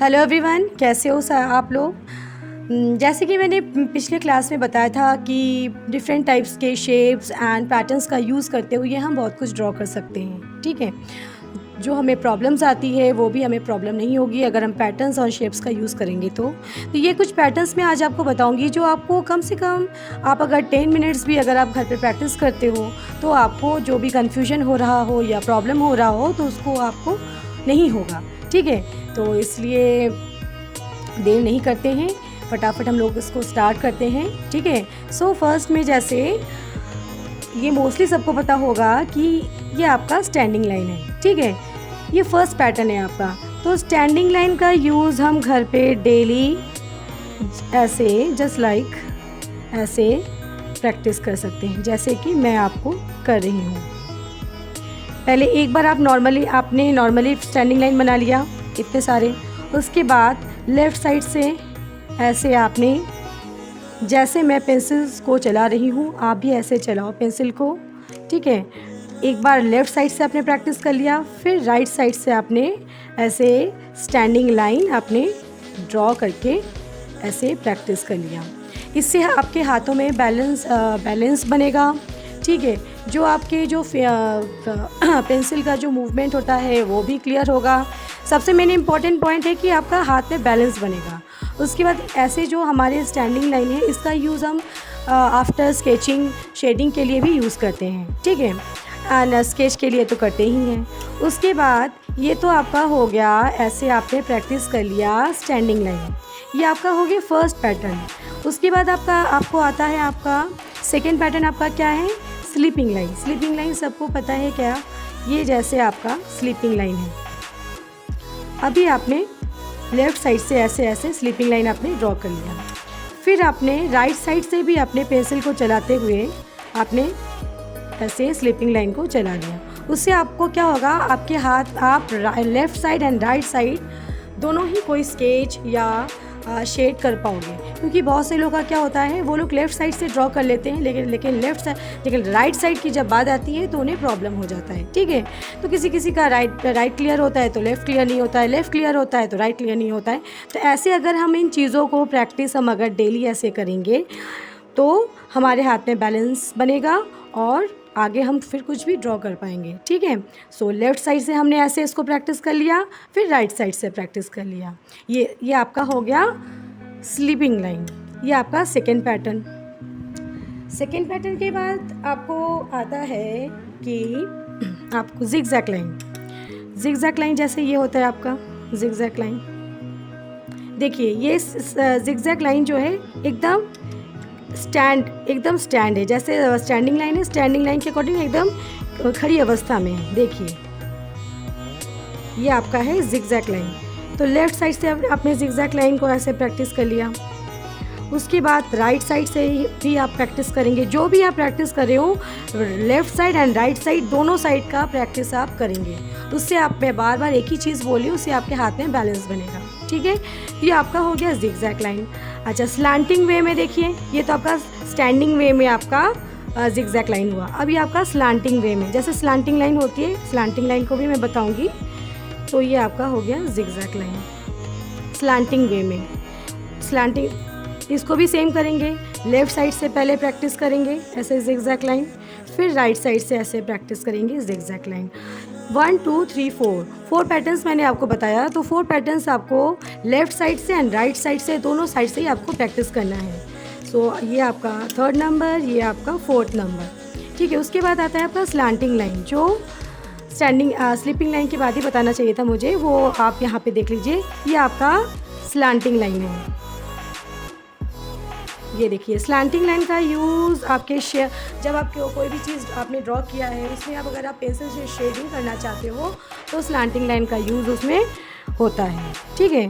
Hello everyone, कैसे हो आप लोग। जैसे कि मैंने पिछले क्लास में बताया था कि डिफरेंट टाइप्स के शेप्स एंड पैटर्न्स का यूज़ करते हुए हम बहुत कुछ ड्रॉ कर सकते हैं। ठीक है, जो हमें प्रॉब्लम्स आती है वो भी हमें प्रॉब्लम नहीं होगी अगर हम पैटर्न्स और शेप्स का यूज़ करेंगे। तो ये कुछ पैटर्न्स मैं आज आपको बताऊंगी जो आपको कम से कम आप अगर 10 मिनट्स भी अगर आप घर पे प्रैक्टिस करते हो तो आपको जो भी कन्फ्यूजन हो रहा हो या प्रॉब्लम हो रहा हो तो उसको आपको नहीं होगा। ठीक है, तो इसलिए देर नहीं करते हैं, फटाफट हम लोग इसको स्टार्ट करते हैं। ठीक है, सो फर्स्ट में जैसे ये मोस्टली सबको पता होगा कि ये आपका स्टैंडिंग लाइन है। ठीक है, ये फर्स्ट पैटर्न है आपका। तो स्टैंडिंग लाइन का यूज़ हम घर पे डेली ऐसे जस्ट लाइक ऐसे प्रैक्टिस कर सकते हैं, जैसे कि मैं आपको कर रही हूँ। पहले एक बार आपने नॉर्मली स्टैंडिंग लाइन बना लिया इतने सारे। उसके बाद लेफ़्ट साइड से ऐसे आपने, जैसे मैं पेंसिल्स को चला रही हूँ आप भी ऐसे चलाओ पेंसिल को। ठीक है, एक बार लेफ़्ट साइड से आपने प्रैक्टिस कर लिया, फिर राइट साइड से आपने ऐसे स्टैंडिंग लाइन आपने ड्रॉ करके ऐसे प्रैक्टिस कर लिया। इससे आपके हाथों में बैलेंस बनेगा। ठीक है, जो आपके जो पेंसिल का जो मूवमेंट होता है वो भी क्लियर होगा। सबसे मेन इम्पॉर्टेंट पॉइंट है कि आपका हाथ में बैलेंस बनेगा। उसके बाद ऐसे जो हमारे स्टैंडिंग लाइन है इसका यूज़ हम आफ्टर स्केचिंग शेडिंग के लिए भी यूज़ करते हैं। ठीक है, एंड स्केच के लिए तो करते ही हैं। उसके बाद ये तो आपका हो गया, ऐसे आपने प्रैक्टिस कर लिया स्टैंडिंग लाइन, ये आपका हो गया फर्स्ट पैटर्न। उसके बाद आपको आता है आपका सेकेंड पैटर्न। आपका क्या है? Sleeping line. स्लीपिंग लाइन सबको पता है क्या, ये जैसे आपका स्लीपिंग लाइन है। अभी आपने लेफ़्ट साइड से ऐसे स्लीपिंग लाइन आपने ड्रॉ कर लिया। फिर आपने राइट साइड से भी अपने पेंसिल को चलाते हुए आपने ऐसे स्लीपिंग लाइन को चला लिया। उससे आपको क्या होगा, आपके हाथ आप left side and right side दोनों ही कोई स्केच या शेड कर पाओगे। क्योंकि बहुत से लोगों का क्या होता है, वो लोग लेफ़्ट साइड से ड्रॉ कर लेते हैं लेकिन राइट साइड की जब बात आती है तो उन्हें प्रॉब्लम हो जाता है। ठीक है, तो किसी का राइट क्लियर होता है तो लेफ़्ट क्लियर नहीं होता है, लेफ़्ट क्लियर होता है तो राइट क्लियर नहीं होता है। तो ऐसे अगर हम इन चीज़ों को प्रैक्टिस हम अगर डेली ऐसे करेंगे तो हमारे हाथ में बैलेंस बनेगा और आगे हम फिर कुछ भी ड्रॉ कर पाएंगे। ठीक है, सो लेफ़्ट साइड से हमने ऐसे इसको प्रैक्टिस कर लिया, फिर राइट साइड से प्रैक्टिस कर लिया। ये आपका हो गया स्लीपिंग लाइन। ये आपका सेकेंड पैटर्न। सेकेंड पैटर्न के बाद आपको आता है कि आपको जिगजैग लाइन। जिगजैग लाइन जैसे ये होता है आपका जिगजैग लाइन। देखिए, ये जिगजैग लाइन जो है एकदम स्टैंड है। जैसे स्टैंडिंग लाइन है, स्टैंडिंग लाइन के अकॉर्डिंग एकदम खड़ी अवस्था में है। देखिए, ये आपका है जिगजैग लाइन। तो लेफ़्ट साइड से आपने जिगजैग लाइन को ऐसे प्रैक्टिस कर लिया। उसके बाद राइट साइड से भी आप प्रैक्टिस करेंगे। जो भी आप प्रैक्टिस कर रहे हो left side and right side दोनों साइड का प्रैक्टिस आप करेंगे। उससे मैं बार बार एक ही चीज़ बोली, उससे आपके हाथ में बैलेंस बनेगा। ठीक है, ये आपका हो गया जिगजैग लाइन। अच्छा, स्लांटिंग वे में देखिए, ये तो आपका स्टैंडिंग वे में आपका जिगजैग लाइन हुआ। अभी आपका स्लांटिंग वे में, जैसे स्लांटिंग लाइन होती है, स्लांटिंग लाइन को भी मैं बताऊंगी। तो ये आपका हो गया जिगजैग लाइन स्लांटिंग वे में। स्लांटिंग इसको भी सेम करेंगे, लेफ़्ट साइड से पहले प्रैक्टिस करेंगे ऐसे जिगजैग लाइन, फिर राइट साइड से ऐसे प्रैक्टिस करेंगे जिगजैग लाइन। 1 2 3 4 पैटर्न्स मैंने आपको बताया। तो 4 पैटर्न्स आपको लेफ़्ट साइड से एंड राइट साइड से दोनों साइड से ही आपको प्रैक्टिस करना है। सो ये आपका थर्ड नंबर, ये आपका फोर्थ नंबर। ठीक है, उसके बाद आता है आपका स्लांटिंग लाइन, जो स्लीपिंग लाइन के बाद ही बताना चाहिए था मुझे, वो आप यहाँ पे देख लीजिए। ये आपका स्लांटिंग लाइन है। ये देखिए, स्लांटिंग लाइन का यूज़ आपके जब आपके कोई भी चीज़ आपने ड्रॉ किया है उसमें अगर आप पेंसिल से शेडिंग करना चाहते हो तो स्लांटिंग लाइन का यूज़ उसमें होता है। ठीक है,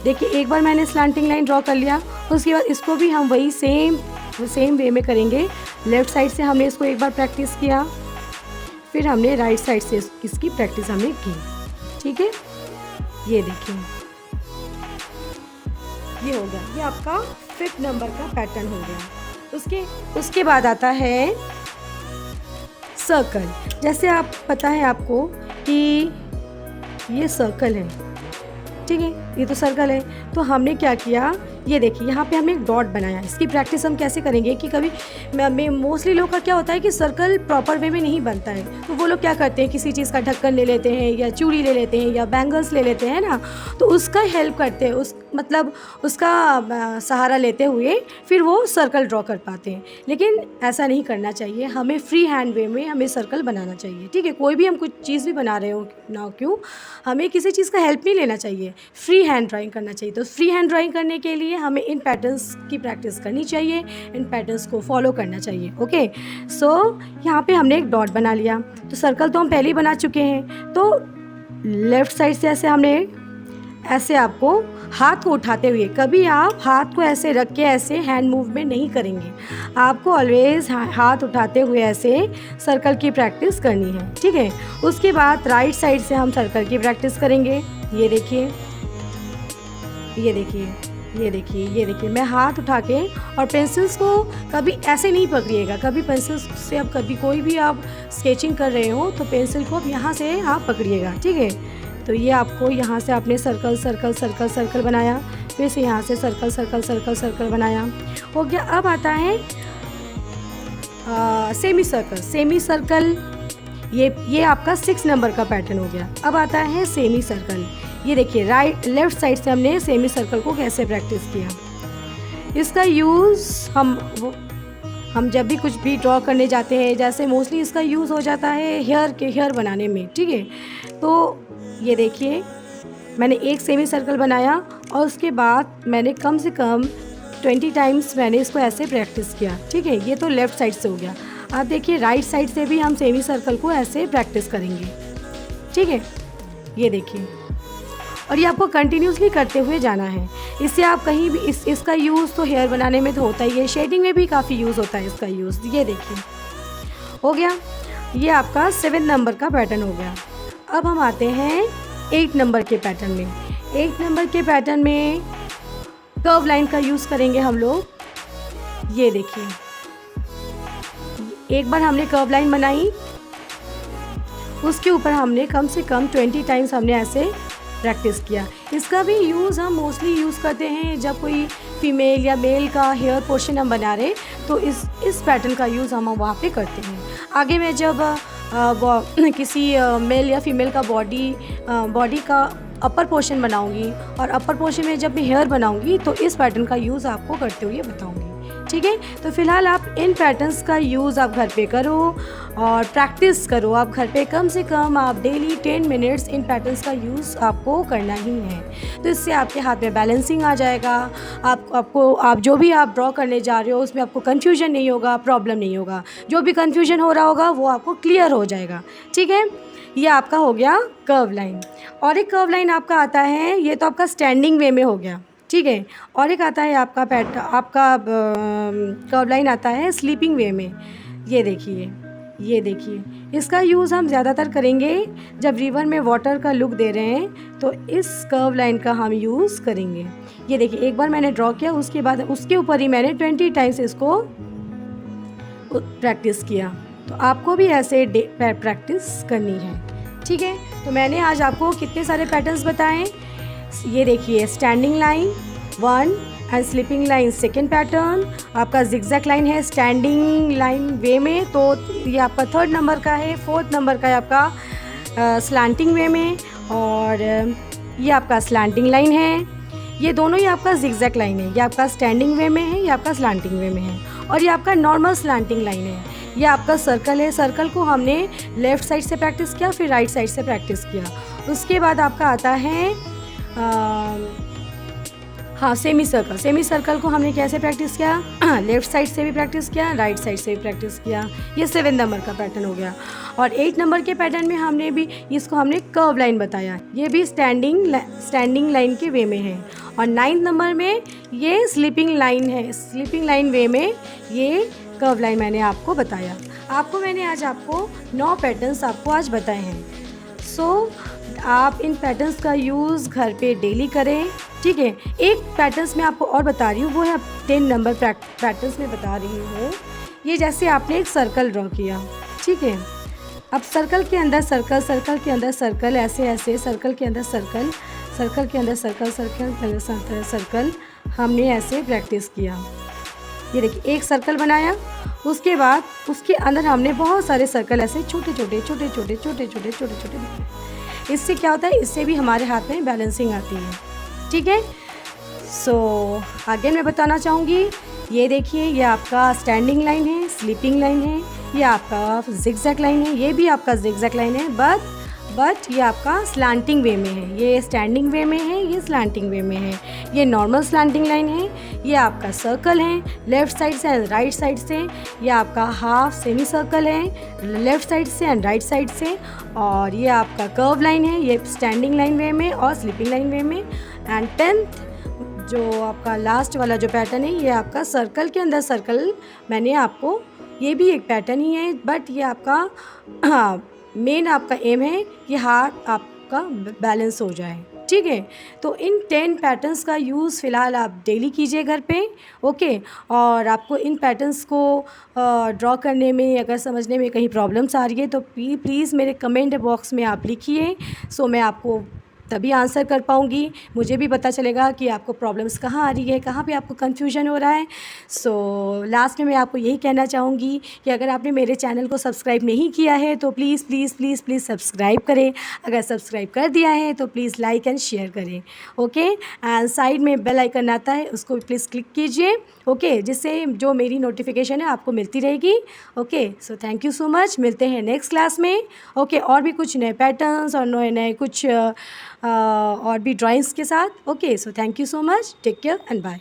देखिए, एक बार मैंने स्लांटिंग लाइन ड्रॉ कर लिया, उसके बाद इसको भी हम वही सेम वे में करेंगे। लेफ़्ट साइड से हमने इसको एक बार प्रैक्टिस किया, फिर हमने राइट साइड से इसकी प्रैक्टिस हमने की। ठीक है, ये देखिए, ये हो गया, ये आपका 5th नंबर का पैटर्न हो गया। उसके बाद आता है सर्कल। जैसे आप पता है आपको कि ये सर्कल है, ठीक है, ये तो सर्कल है। तो हमने क्या किया, ये देखिए यहाँ पे हमने एक डॉट बनाया। इसकी प्रैक्टिस हम कैसे करेंगे कि कभी मोस्टली लोग का क्या होता है कि सर्कल प्रॉपर वे में नहीं बनता है, तो वो लोग क्या करते हैं, किसी चीज़ का ढक्कन ले लेते हैं या चूड़ी ले लेते हैं या बैंगल्स ले लेते हैं ना, तो उसका हेल्प करते हैं, उसका सहारा लेते हुए फिर वो सर्कल ड्रॉ कर पाते हैं। लेकिन ऐसा नहीं करना चाहिए, हमें फ्री हैंड वे में हमें सर्कल बनाना चाहिए। ठीक है, कोई भी हम कुछ चीज़ भी बना रहे हो ना क्यों, हमें किसी चीज़ का हेल्प नहीं लेना चाहिए, फ्री हैंड ड्राइंग करना चाहिए। तो फ्री हैंड ड्राइंग करने के लिए हमें इन पैटर्न्स की प्रैक्टिस करनी चाहिए, इन पैटर्न्स को फॉलो करना चाहिए। ओके, सो यहाँ पे हमने एक डॉट बना लिया। तो सर्कल तो हम पहले ही बना चुके हैं। तो लेफ़्ट साइड से ऐसे आपको हाथ को उठाते हुए, कभी आप हाथ को ऐसे रख के ऐसे हैंड मूवमेंट नहीं करेंगे, आपको ऑलवेज हाथ उठाते हुए ऐसे सर्कल की प्रैक्टिस करनी है। ठीक है, उसके बाद राइट साइड से हम सर्कल की प्रैक्टिस करेंगे। ये देखिए, ये देखिए, ये देखिए, ये देखिए, मैं हाथ उठा के, और पेंसिल्स को कभी ऐसे नहीं पकड़िएगा। कभी पेंसिल से अब कभी कोई भी आप स्केचिंग कर रहे हो तो पेंसिल को अब यहाँ से आप पकड़िएगा। ठीक है, तो ये आपको यहाँ से आपने सर्कल सर्कल सर्कल सर्कल बनाया, फिर से यहाँ से सर्कल सर्कल सर्कल सर्कल बनाया, हो गया। अब आता है सेमी सर्कल। सेमी सर्कल ये आपका 6 नंबर का पैटर्न हो गया। अब आता है सेमी सर्कल। ये देखिए, लेफ़्ट साइड से हमने सेमी सर्कल को कैसे प्रैक्टिस किया। इसका यूज़ हम जब भी कुछ भी ड्रॉ करने जाते हैं, जैसे मोस्टली इसका यूज़ हो जाता है हेयर बनाने में। ठीक है, तो ये देखिए, मैंने एक सेमी सर्कल बनाया और उसके बाद मैंने कम से कम 20 टाइम्स मैंने इसको ऐसे प्रैक्टिस किया। ठीक है, ये तो लेफ़्ट साइड से हो गया। आप देखिए, राइट साइड से भी हम सेमी सर्कल को ऐसे प्रैक्टिस करेंगे। ठीक है, ये देखिए, और ये आपको कंटिन्यूसली करते हुए जाना है। इससे आप कहीं भी इसका यूज़ तो हेयर बनाने में तो होता ही है, शेडिंग में भी काफ़ी यूज़ होता है इसका यूज़। ये देखिए, हो गया। ये आपका 7 नंबर का पैटर्न हो गया। अब हम आते हैं 8 नंबर के पैटर्न में। 8 नंबर के पैटर्न में कर्व लाइन का यूज़ करेंगे हम लोग। ये देखिए, एक बार हमने कर्व लाइन बनाई, उसके ऊपर हमने कम से कम 20 टाइम्स हमने ऐसे प्रैक्टिस किया। इसका भी यूज़ हम मोस्टली यूज़ करते हैं जब कोई फीमेल या मेल का हेयर पोर्शन हम बना रहे, तो इस पैटर्न का यूज़ हम वहाँ पे करते हैं। आगे मैं जब किसी मेल या फीमेल का बॉडी का अपर पोर्शन बनाऊंगी और अपर पोर्शन में जब मैं हेयर बनाऊंगी तो इस पैटर्न का यूज़ आपको करते हुए बताऊंगी। ठीक है, तो फ़िलहाल आप इन पैटर्न्स का यूज़ आप घर पे करो और प्रैक्टिस करो। आप घर पे कम से कम आप डेली 10 मिनट्स इन पैटर्न्स का यूज़ आपको करना ही है। तो इससे आपके हाथ में बैलेंसिंग आ जाएगा। आप जो भी आप ड्रॉ करने जा रहे हो उसमें आपको कन्फ्यूजन नहीं होगा, प्रॉब्लम नहीं होगा। जो भी कन्फ्यूजन हो रहा होगा वो आपको क्लियर हो जाएगा। ठीक है, ये आपका हो गया कर्व लाइन। और एक कर्व लाइन आपका आता है, ये तो आपका स्टैंडिंग वे में हो गया। ठीक है, और एक आता है आपका कर्व लाइन आता है स्लीपिंग वे में। ये देखिए, ये देखिए, इसका यूज़ हम ज़्यादातर करेंगे जब रिवर में वाटर का लुक दे रहे हैं, तो इस कर्व लाइन का हम यूज़ करेंगे। ये देखिए, एक बार मैंने ड्रॉ किया, उसके बाद उसके ऊपर ही मैंने 20 टाइम्स इसको प्रैक्टिस किया। तो आपको भी ऐसे प्रैक्टिस करनी है। ठीक है, तो मैंने आज आपको कितने सारे पैटर्न्स बताएं। ये देखिए, standing line 1 and sleeping line 2nd pattern. आपका जिगजैग लाइन है स्टैंडिंग लाइन वे में, तो ये आपका 3rd नंबर का है। 4th नंबर का है आपका स्लैंटिंग वे में, और ये आपका स्लैंटिंग लाइन है। ये दोनों ही आपका जिगजैग लाइन है। ये आपका स्टैंडिंग वे में है, ये आपका स्लैंटिंग वे में है, और ये आपका नॉर्मल स्लैंटिंग लाइन है। ये आपका सर्कल है। सर्कल को हमने लेफ़्ट साइड से प्रैक्टिस किया, फिर राइट साइड से प्रैक्टिस किया। उसके बाद आपका आता है सेमी सर्कल। सेमी सर्कल को हमने कैसे प्रैक्टिस किया, लेफ़्ट साइड से भी प्रैक्टिस किया, राइट साइड से भी प्रैक्टिस किया। ये 7 नंबर का पैटर्न हो गया। और 8 नंबर के पैटर्न में हमने कर्व लाइन बताया। ये भी स्टैंडिंग लाइन के वे में है। और 9th नंबर में ये स्लीपिंग लाइन है। स्लीपिंग लाइन वे में ये कर्व लाइन मैंने आपको बताया। मैंने आज आपको 9 पैटर्न्स आपको आज बताए हैं। सो आप इन पैटर्न्स का यूज़ घर पे डेली करें। ठीक है, एक पैटर्न्स मैं आपको और बता रही हूँ, वो है 10 नंबर पैटर्न्स में बता रही हूँ। ये जैसे आपने एक सर्कल ड्रॉ किया, ठीक है, अब सर्कल के अंदर सर्कल, सर्कल के अंदर सर्कल, ऐसे ऐसे सर्कल के अंदर सर्कल, सर्कल के अंदर सर्कल, सर्कल के अंदर सर्कल हमने ऐसे प्रैक्टिस किया। ये देखिए एक सर्कल बनाया, उसके बाद उसके अंदर हमने बहुत सारे सर्कल ऐसे छोटे छोटे छोटे छोटे छोटे छोटे छोटे छोटे बनाए। इससे क्या होता है, इससे भी हमारे हाथ में बैलेंसिंग आती है। ठीक है, सो आगे मैं बताना चाहूँगी, ये देखिए ये आपका स्टैंडिंग लाइन है, स्लीपिंग लाइन है, ये आपका जिगजैग लाइन है, ये भी आपका जिगजैग लाइन है, बट ये आपका स्लैंटिंग वे में है। ये स्टैंडिंग वे में है, ये स्लैंटिंग वे में है। ये नॉर्मल स्लैंटिंग लाइन है। ये आपका सर्कल है लेफ़्ट साइड से एंड राइट साइड से। ये आपका हाफ सेमी सर्कल है लेफ़्ट साइड से एंड राइट साइड से। और ये आपका कर्व लाइन है, ये स्टैंडिंग लाइन वे में और स्लीपिंग लाइन वे में। एंड 10th जो आपका लास्ट वाला जो पैटर्न है, ये आपका सर्कल के अंदर सर्कल। मैंने आपको, ये भी एक पैटर्न ही है, बट ये आपका हाँ मेन आपका एम है कि हाथ आपका बैलेंस हो जाए। ठीक है, तो इन 10 पैटर्न्स का यूज़ फ़िलहाल आप डेली कीजिए घर पे। ओके, और आपको इन पैटर्न्स को ड्रॉ करने में अगर समझने में कहीं प्रॉब्लम्स आ रही है तो प्लीज़ मेरे कमेंट बॉक्स में आप लिखिए। सो मैं आपको तभी आंसर कर पाऊँगी, मुझे भी पता चलेगा कि आपको प्रॉब्लम्स कहाँ आ रही है, कहाँ पे आपको कन्फ्यूजन हो रहा है। सो लास्ट में मैं आपको यही कहना चाहूँगी कि अगर आपने मेरे चैनल को सब्सक्राइब नहीं किया है तो please please please please subscribe करें। अगर सब्सक्राइब कर दिया है तो प्लीज़ लाइक एंड शेयर करें। ओके, एंड साइड में बेल आइकन आता है, उसको प्लीज़ क्लिक कीजिए। ओके, जिससे जो मेरी नोटिफिकेशन है आपको मिलती रहेगी। Okay, so thank you so much, मिलते हैं नेक्स्ट क्लास में। ओके, और भी कुछ नए पैटर्न्स और नए नए कुछ और भी ड्राइंग्स के साथ। Okay, so thank you so much, take care and bye.